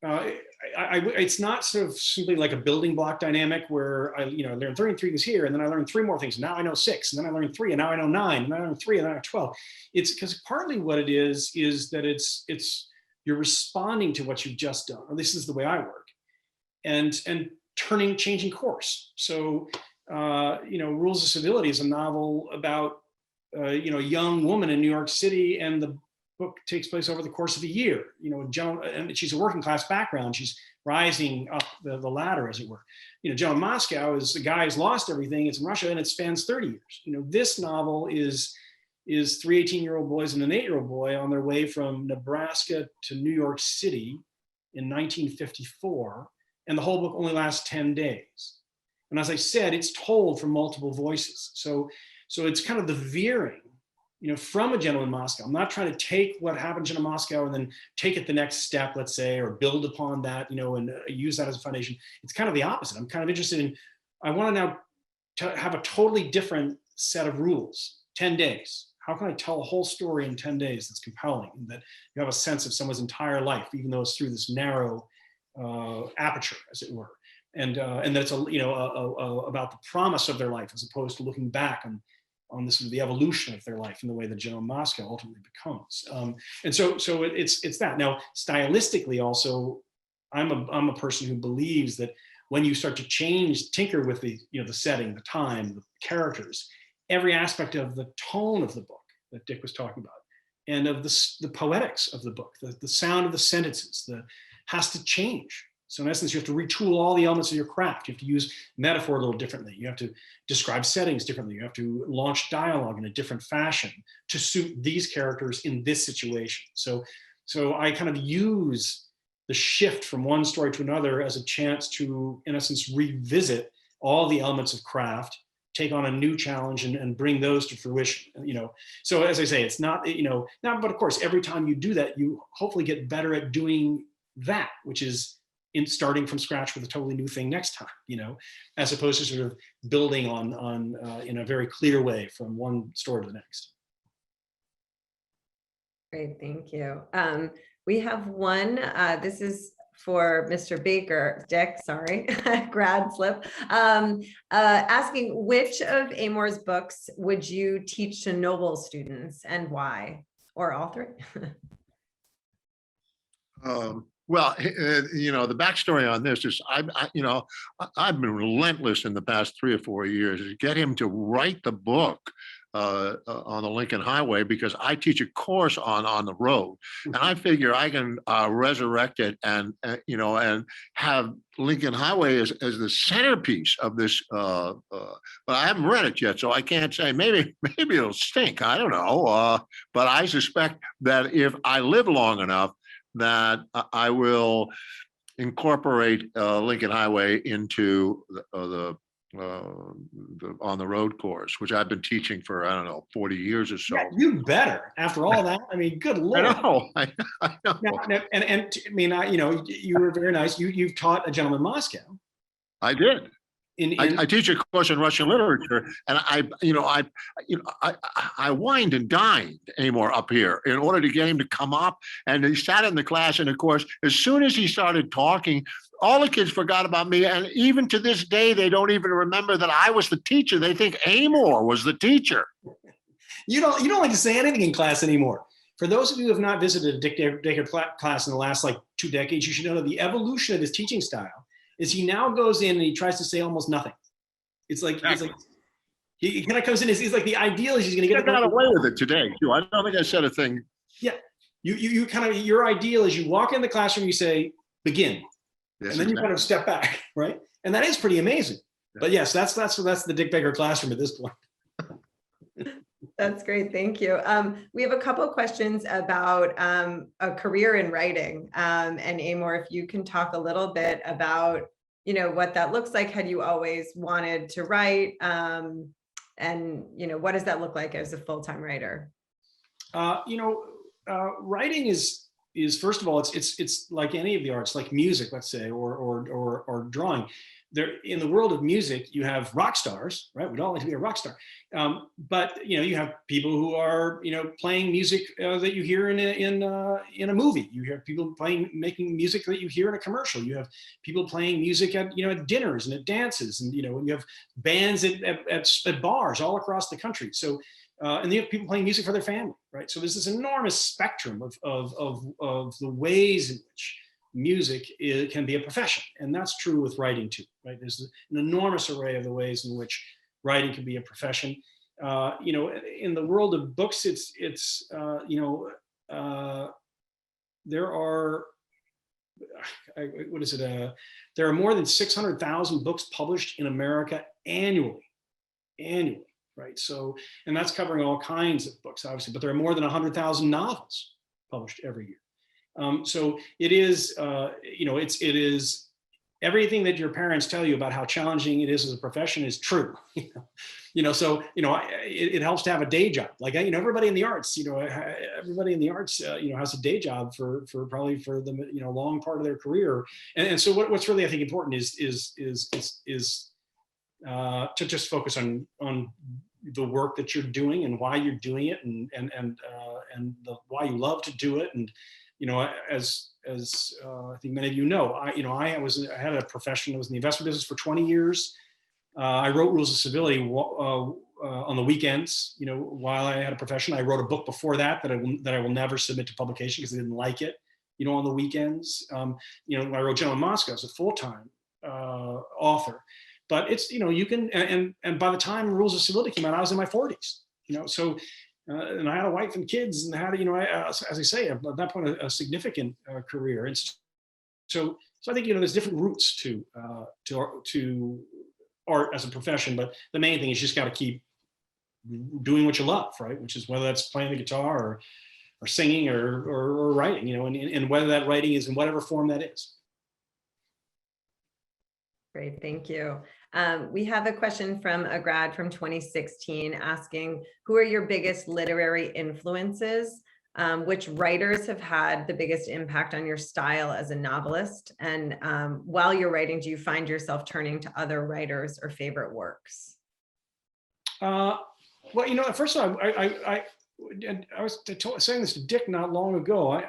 it's not sort of simply like a building block dynamic where I learned 33 was here, and then I learned 3 more things. Now I know 6, and then I learned 3, and now I know 9, and then I learned 3, and then I know 12. It's because partly what it is that it's you're responding to what you've just done, or this is the way I work, and changing course. So, you know, Rules of Civility is a novel about, you know, a young woman in New York City, and the book takes place over the course of a year. You know, and she's a working class background. She's rising up the ladder, as it were. You know, Joan of Moscow is the guy who's lost everything. It's in Russia, and it spans 30 years. You know, this novel is 3 18-year-old boys and an 8-year-old boy on their way from Nebraska to New York City in 1954. And the whole book only lasts 10 days. And as I said, it's told from multiple voices. So it's kind of the veering, you know, from A Gentleman in Moscow. I'm not trying to take what happened in Moscow and then take it the next step, let's say, or build upon that, you know, and use that as a foundation. It's kind of the opposite. I'm kind of interested in, I want to now have a totally different set of rules. 10 days. How can I tell a whole story in 10 days that's compelling, and that you have a sense of someone's entire life, even though it's through this narrow aperture, as it were, and that it's about the promise of their life, as opposed to looking back on this, the evolution of their life in the way that Joan of Moscow ultimately becomes. And so it's that. Now, stylistically, also, I'm a person who believes that when you start to tinker with the setting, the time, the characters, every aspect of the tone of the book that Dick was talking about, and of the poetics of the book, the sound of the sentences, has to change. So in essence, you have to retool all the elements of your craft. You have to use metaphor a little differently. You have to describe settings differently. You have to launch dialogue in a different fashion to suit these characters in this situation. So I kind of use the shift from one story to another as a chance to, in essence, revisit all the elements of craft, take on a new challenge and bring those to fruition, So as I say, it's not, now, but of course, every time you do that, you hopefully get better at doing that, which is in starting from scratch with a totally new thing next time, as opposed to sort of building on in a very clear way from one story to the next. Great, thank you. We have one, this is for Mr. Dick, sorry, grad slip, asking which of Amor's books would you teach to Noble students and why, or all three? Well, the backstory on this is I've been relentless in the past 3 or 4 years to get him to write the book on the Lincoln Highway, because I teach a course on the road, and I figure I can resurrect it and have Lincoln Highway as the centerpiece of this. But I haven't read it yet, so I can't say. Maybe it'll stink. I don't know. But I suspect that if I live long enough, that I will incorporate Lincoln Highway into the on the road course, which I've been teaching for, I don't know, 40 years or so. Yeah, you better. After all that, I mean, good Lord. I know. I know. Now, and I mean, you were very nice. You've taught a gentleman in Moscow. I did. I teach a course in Russian literature, and I wined and dined Amor up here in order to get him to come up. And he sat in the class, and of course, as soon as he started talking, all the kids forgot about me. And even to this day, they don't even remember that I was the teacher. They think Amor was the teacher. You don't like to say anything in class anymore. For those of you who have not visited a Dick Baker class in the last 2 decades, you should know that the evolution of his teaching style is he now goes in and he tries to say almost nothing. It's like he kind of comes in. He's like, the ideal is he's going to get. I got away with it today too. I don't think I said a thing. Yeah, you kind of, your ideal is you walk in the classroom, you say begin, Yes, and then you kind of step back, right? And that is pretty amazing. Yeah. But yes, that's the Dick Baker classroom at this point. That's great. Thank you. We have a couple of questions about a career in writing. And Amor, if you can talk a little bit about, what that looks like. Had you always wanted to write? And, what does that look like as a full-time writer? Writing is first of all, it's like any of the arts, like music, let's say, or drawing. There, in the world of music, you have rock stars, right? We'd all like to be a rock star, but you have people who are playing music that you hear in a movie. You hear people making music that you hear in a commercial. You have people playing music at at dinners and at dances, and you have bands at bars all across the country. So and you have people playing music for their family, right? So there's this enormous spectrum of the ways in which music can be a profession, and that's true with writing too, right? There's an enormous array of the ways in which writing can be a profession. In the world of books, there are there are more than 600,000 books published in America annually, right? So, and that's covering all kinds of books, obviously, but there are more than 100,000 novels published every year. So it is, it is everything that your parents tell you about how challenging it is as a profession is true. So it helps to have a day job. Like everybody in the arts, has a day job for the long part of their career. And so what's really, I think, important is to just focus on the work that you're doing and why you're doing it, and why you love to do it. And as I think many of you know, I had a profession. I was in the investment business for 20 years. I wrote Rules of Civility on the weekends. While I had a profession, I wrote a book before that I will never submit to publication because I didn't like it. On the weekends, I wrote Gentleman in Moscow as a full-time author. But it's you can, and by the time Rules of Civility came out, I was in my 40s. So. And I had a wife and kids, and had, as I say, at that point, a significant career. And so I think, there's different routes to art as a profession, but the main thing is you just got to keep doing what you love, right? Which is whether that's playing the guitar or singing or writing, and whether that writing is in whatever form that is. Great, thank you. We have a question from a grad from 2016 asking, who are your biggest literary influences? Which writers have had the biggest impact on your style as a novelist? And while you're writing, do you find yourself turning to other writers or favorite works? Well, first of all, I was saying this to Dick not long ago.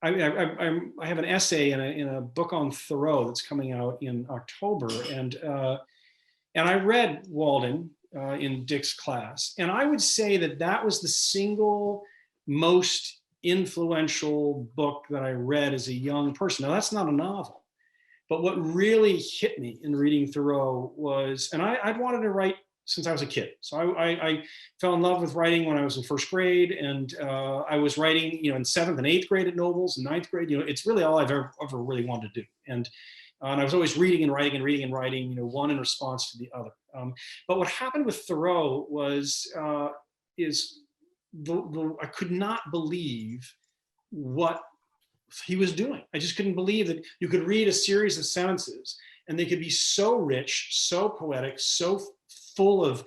I have an essay in a book on Thoreau that's coming out in October, and I read Walden in Dick's class, and I would say that was the single most influential book that I read as a young person. Now, that's not a novel, but what really hit me in reading Thoreau was, and I'd wanted to write since I was a kid. So I fell in love with writing when I was in first grade, and I was writing, in seventh and eighth grade at Novelist, and ninth grade. It's really all I've ever really wanted to do. And I was always reading and writing and reading and writing, one in response to the other. But what happened with Thoreau was, I could not believe what he was doing. I just couldn't believe that you could read a series of sentences and they could be so rich, so poetic, so full of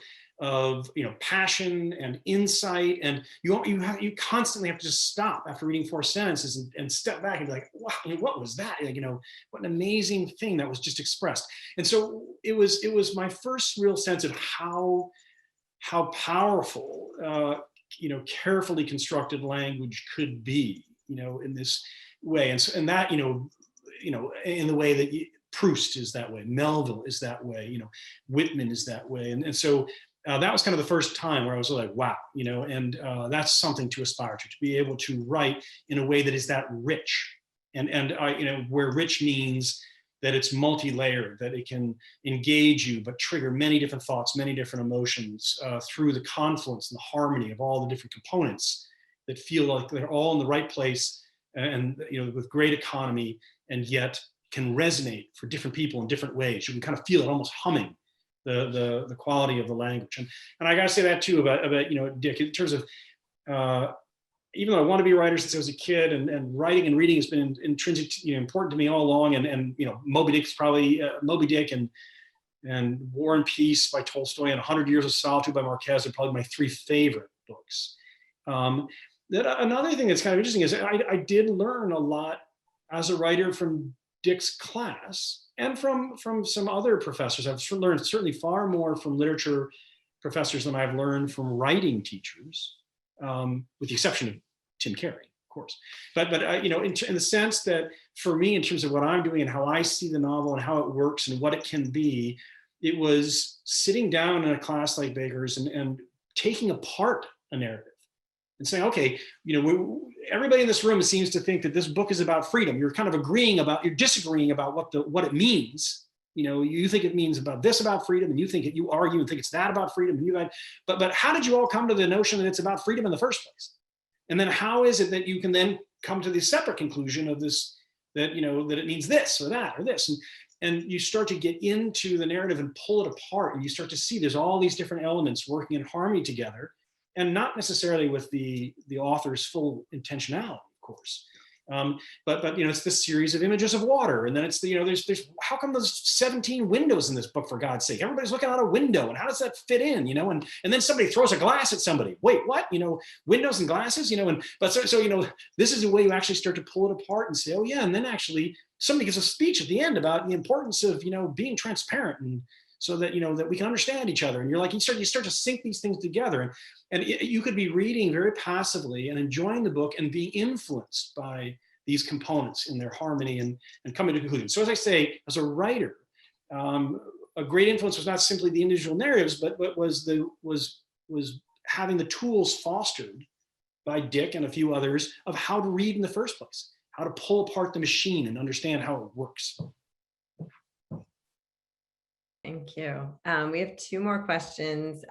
passion and insight, and you constantly have to just stop after reading 4 sentences and step back and be like, wow, what was that? What an amazing thing that was just expressed. And so it was my first real sense of how powerful carefully constructed language could be, in this way, and that in the way that Proust is that way, Melville is that way, Whitman is that way, and so that was kind of the first time where I was like, wow, and that's something to aspire to be able to write in a way that is that rich, and where rich means that it's multi-layered, that it can engage you, but trigger many different thoughts, many different emotions through the confluence and the harmony of all the different components that feel like they're all in the right place, and with great economy, and yet can resonate for different people in different ways. You can kind of feel it almost humming, the quality of the language. And I gotta say that too about Dick, in terms of, even though I want to be a writer since I was a kid, and writing and reading has been intrinsic, important to me all along. And Moby Dick's probably Moby Dick and War and Peace by Tolstoy and 100 Years of Solitude by Marquez are probably my 3 favorite books. Another thing that's kind of interesting is I did learn a lot as a writer from Dick's class and from some other professors. I've learned certainly far more from literature professors than I've learned from writing teachers, with the exception of Tim Carey, of course. But in the sense that for me, in terms of what I'm doing and how I see the novel and how it works and what it can be, it was sitting down in a class like Baker's and taking apart a narrative and saying, okay, everybody in this room seems to think that this book is about freedom. You're kind of you're disagreeing about what it means. You think it means about freedom, and you argue and think it's that about freedom. But how did you all come to the notion that it's about freedom in the first place? And then how is it that you can then come to the separate conclusion of this, that it means this or that or this? And you start to get into the narrative and pull it apart, and you start to see there's all these different elements working in harmony together, and not necessarily with the author's full intentionality, of course. But it's this series of images of water, and then it's there's how come there's 17 windows in this book, for God's sake? Everybody's looking out a window, and how does that fit in? And then somebody throws a glass at somebody. Wait, what? Windows and glasses, but so this is the way you actually start to pull it apart and say, oh yeah, and then actually somebody gives a speech at the end about the importance of being transparent, and so that that we can understand each other. And you're like, you start to sync these things together, and you could be reading very passively and enjoying the book and being influenced by these components in their harmony and coming to conclusions. So as I say, as a writer, a great influence was not simply the individual narratives, but was having the tools fostered by Dick and a few others of how to read in the first place, how to pull apart the machine and understand how it works. Thank you. We have 2 more questions.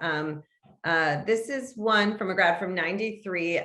This is one from a grad from '93.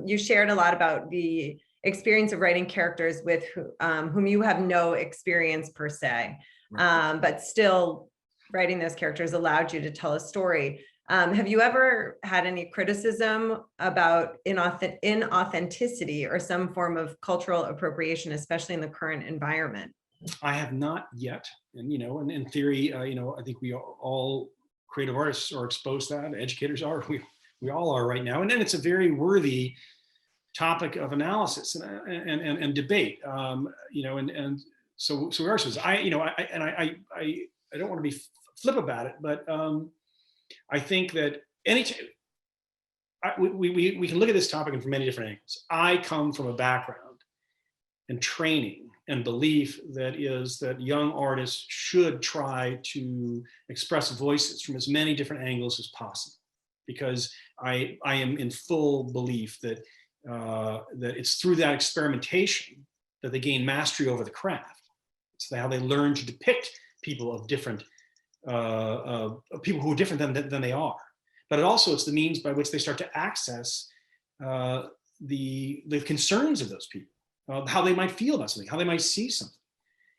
You shared a lot about the experience of writing characters with whom you have no experience per se, but still writing those characters allowed you to tell a story. Have you ever had any criticism about inauthenticity or some form of cultural appropriation, especially in the current environment? I have not yet. And, and in theory, I think we all creative artists are exposed to that. Educators are, we all are right now. And then it's a very worthy topic of analysis and debate, and so we are. So I don't want to be flip about it, but I think that we can look at this topic from many different angles. I come from a background and training and belief that young artists should try to express voices from as many different angles as possible, because I am in full belief that it's through that experimentation that they gain mastery over the craft. It's how they learn to depict people of different people who are different than they are. But it's the means by which they start to access the concerns of those people, how they might feel about something, how they might see something.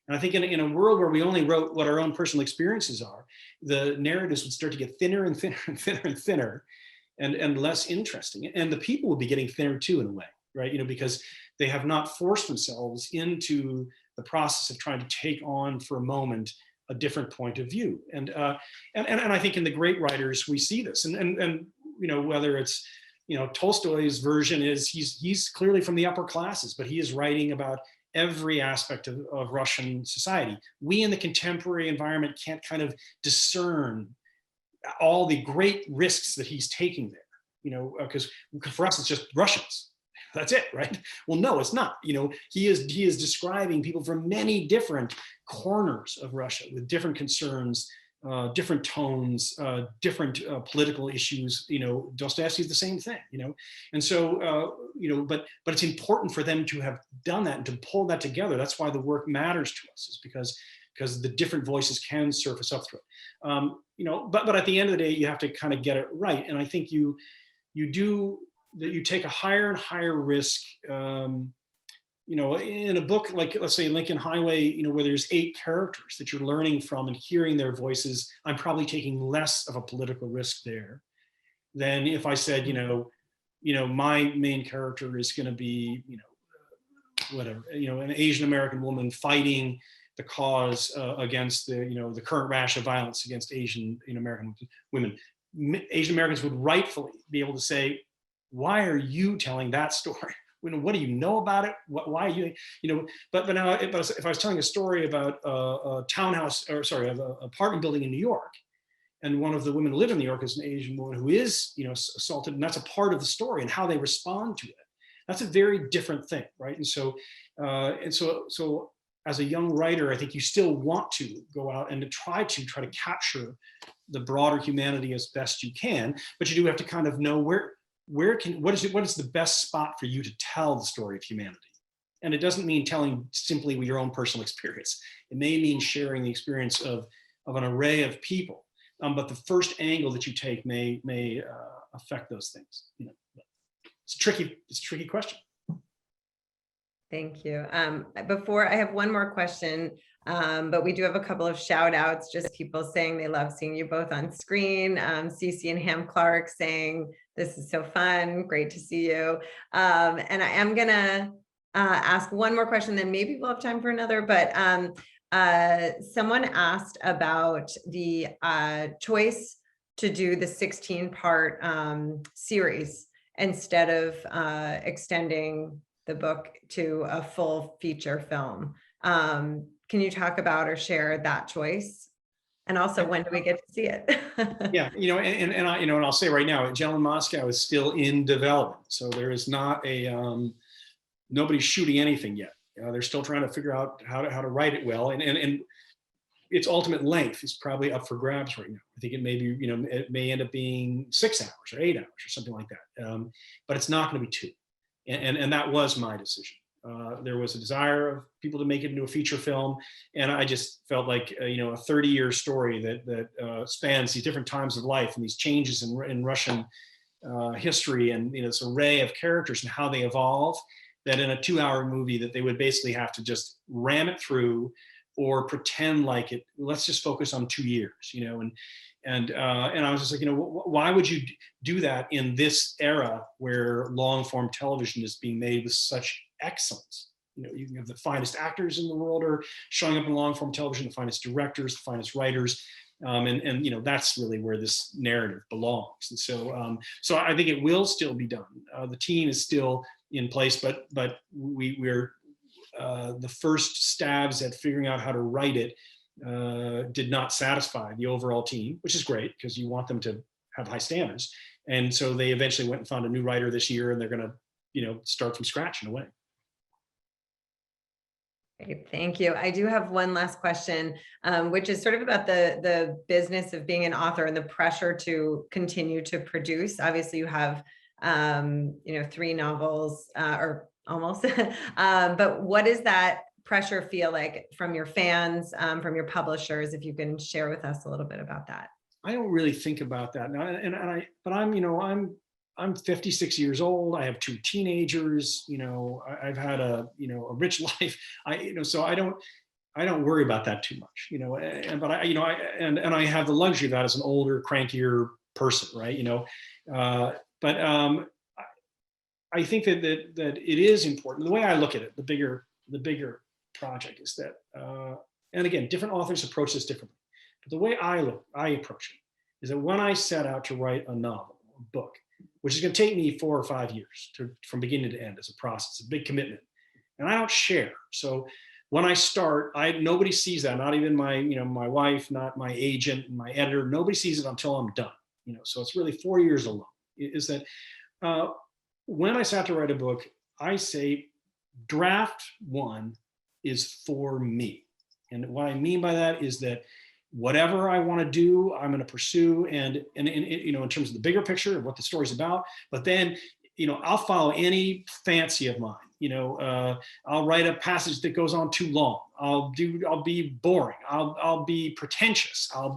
And I think in a world where we only wrote what our own personal experiences are, the narratives would start to get thinner and thinner and thinner and thinner, and less interesting. And the people would be getting thinner too, in a way, right? Because they have not forced themselves into the process of trying to take on for a moment a different point of view. And I think in the great writers we see this. And whether it's Tolstoy's version is he's clearly from the upper classes, but he is writing about every aspect of Russian society. We in the contemporary environment can't kind of discern all the great risks that he's taking there, because for us it's just Russians. That's it, right? Well, no, it's not. He is describing people from many different corners of Russia with different concerns, different tones, different political issues. Dostoevsky is the same thing. And so but it's important for them to have done that and to pull that together. That's why the work matters to us, is because the different voices can surface up through it. But at the end of the day, you have to kind of get it right. And I think you take a higher and higher risk. In a book like, let's say, Lincoln Highway, where there's 8 characters that you're learning from and hearing their voices, I'm probably taking less of a political risk there than if I said, my main character is going to be, whatever, an Asian American woman fighting the cause against the current rash of violence against Asian American women. Asian Americans would rightfully be able to say, why are you telling that story? What do you know about it? Why are you, but now if I was telling a story about a townhouse, or sorry, an apartment building in New York, and one of the women who live in New York is an Asian woman who is, assaulted, and that's a part of the story and how they respond to it. That's a very different thing, right? And so as a young writer, I think you still want to go out and to try to capture the broader humanity as best you can, but you do have to kind of know what is the best spot for you to tell the story of humanity. And it doesn't mean telling simply with your own personal experience. It may mean sharing the experience of an array of people. But the first angle that you take may affect those things. It's a tricky question. Thank you. Before, I have one more question, but we do have a couple of shout outs, just people saying they love seeing you both on screen. Cece and Ham Clark saying, this is so fun, great to see you. And I am gonna ask one more question, then maybe we'll have time for another, but someone asked about the choice to do the 16-part series instead of extending the book to a full feature film. Can you talk about or share that choice? And also, when do we get to see it? Yeah, and I'll say right now, Gel in Moscow is still in development, so there is not nobody's shooting anything yet. They're still trying to figure out how to write it well, and its ultimate length is probably up for grabs right now. I think it may be, it may end up being 6 hours or 8 hours or something like that, but it's not going to be 2, and that was my decision. There was a desire of people to make it into a feature film, and I just felt like a 30-year story that spans these different times of life and these changes in Russian history, and this array of characters and how they evolve. that in a 2-hour movie that they would basically have to just ram it through or pretend like it, let's just focus on 2 years, and I was just like, why would you do that in this era where long form television is being made with such excellence? You have the finest actors in the world are showing up in long form television, the finest directors, the finest writers. And that's really where this narrative belongs. And so I think it will still be done. The team is still in place, but we're the first stabs at figuring out how to write it did not satisfy the overall team, which is great because you want them to have high standards. And so they eventually went and found a new writer this year, and they're going to start from scratch in a way. Great, thank you. I do have one last question, which is sort of about the business of being an author and the pressure to continue to produce. Obviously, you have 3 novels or almost, but what does that pressure feel like from your fans, from your publishers? If you can share with us a little bit about that. I don't really think about that now, but I'm 56 years old. I have 2 teenagers. I've had a rich life. So I don't worry about that too much. But I have the luxury of that as an older, crankier person, right? But I think that it is important. The way I look at it, the bigger project is that, and again, different authors approach this differently. But the way I approach it is that when I set out to write a novel, a book, which is going to take me 4 or 5 years from beginning to end as a process, a big commitment, and I don't share. So when I start, nobody sees that, not even my wife, not my agent, my editor. Nobody sees it until I'm done. So it's really 4 years alone. Is that when I sat to write a book, I say draft 1 is for me, and what I mean by that is that whatever I want to do, I'm going to pursue, and in terms of the bigger picture of what the story's about. But then, I'll follow any fancy of mine. I'll write a passage that goes on too long. I'll be boring. I'll be pretentious. I'll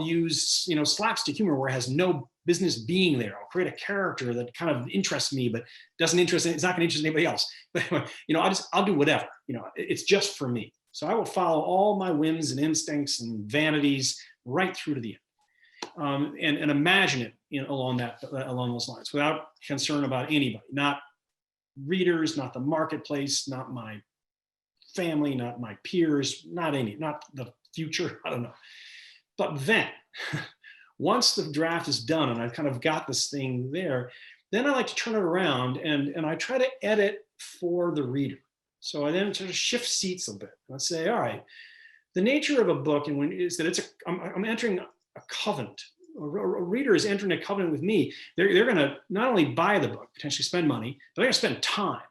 use slapstick humor where it has no business being there. I'll create a character that kind of interests me, but doesn't interest. It's not going to interest anybody else. But I'll do whatever. It's just for me. So I will follow all my whims and instincts and vanities right through to the end, and imagine it along those lines, without concern about anybody, not readers, not the marketplace, not my family, not my peers, not the future. I don't know. But then, once the draft is done and I've kind of got this thing there, then I like to turn it around and I try to edit for the reader. So I then sort of shift seats a bit. Let's say, all right, the nature of a book is that I'm entering a covenant. A reader is entering a covenant with me. They're going to not only buy the book, potentially spend money, but they're going to spend time,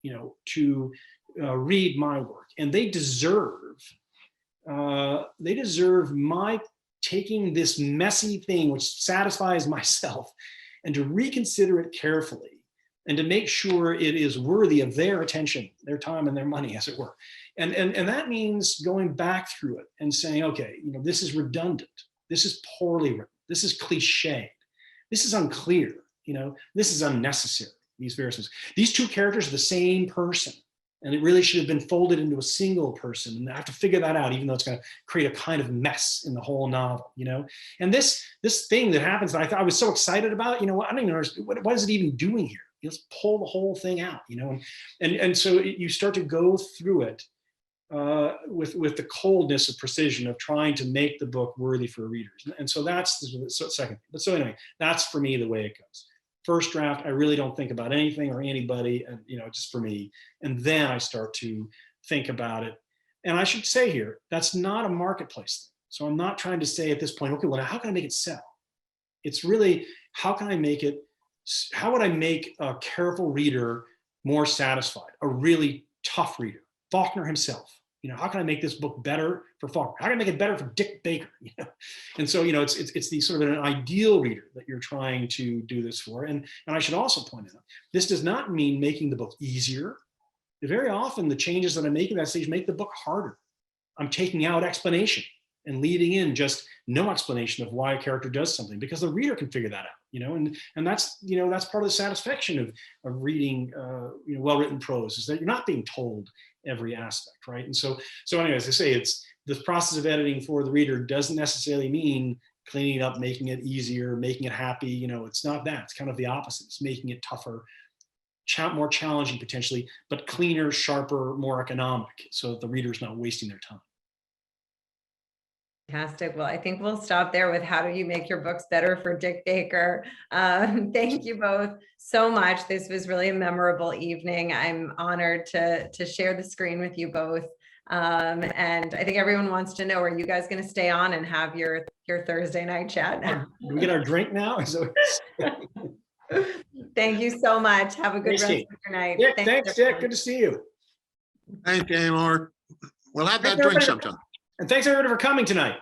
to read my work, and they deserve my taking this messy thing, which satisfies myself, and to reconsider it carefully, and to make sure it is worthy of their attention, their time, and their money, as it were. And that means going back through it and saying, okay, this is redundant. This is poorly written. This is cliched. This is unclear. This is unnecessary. These various things. These 2 characters are the same person, and it really should have been folded into a single person. And I have to figure that out, even though it's going to create a kind of mess in the whole novel. And this thing that happens that I was so excited about. I don't even know what is it even doing here. Let's pull the whole thing out, and so you start to go through it with the coldness of precision of trying to make the book worthy for readers. And so that's the second. But so anyway, that's for me the way it goes. First draft, I really don't think about anything or anybody, and just for me. And then I start to think about it. And I should say here, that's not a marketplace thing. So I'm not trying to say at this point, okay, well, how can I make it sell? It's really, how would I make a careful reader more satisfied? A really tough reader, Faulkner himself. How can I make this book better for Faulkner? How can I make it better for Dick Baker? And so, it's the sort of an ideal reader that you're trying to do this for. And I should also point out, this does not mean making the book easier. Very often the changes that I make at that stage make the book harder. I'm taking out explanation and leaving in just no explanation of why a character does something, because the reader can figure that out. and that's, that's part of the satisfaction of reading, well-written prose, is that you're not being told every aspect, right? And so anyway, as I say, it's the process of editing for the reader doesn't necessarily mean cleaning it up, making it easier, making it happy. It's not that. It's kind of the opposite. It's making it tougher, more challenging potentially, but cleaner, sharper, more economic, so that the reader's not wasting their time. Fantastic. Well, I think we'll stop there with how do you make your books better for Dick Baker. Thank you both so much. This was really a memorable evening. I'm honored to share the screen with you both. And I think everyone wants to know, are you guys going to stay on and have your Thursday night chat? Do we get our drink now? Thank you so much. Have a good rest of your night. Dick, thanks, Dick. Good to see you. Thank you, Amor. We'll have that drink sometime. And thanks everybody for coming tonight.